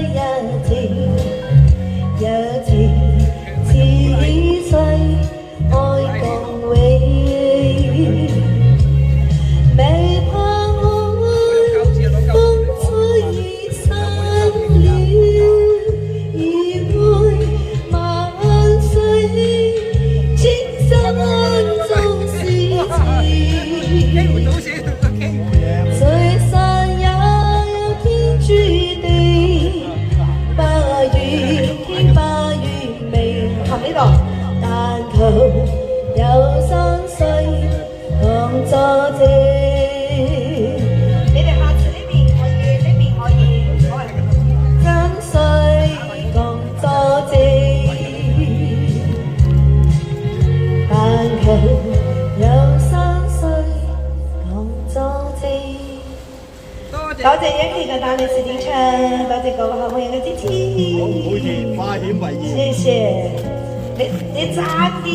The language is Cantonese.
一情，有情似世愛共永，未怕愛風吹已散了，而愛萬歲，千山縱是情。水山也有天注定，不願天不願命，含呢度，但求有山水同作證。你哋下次呢邊可以，呢邊可以，山水共作證，但求有山水共作證。多謝欣琪嘅大力士點唱，多謝各位好朋友嘅支持。好似化險為夷。謝謝，你爭啲。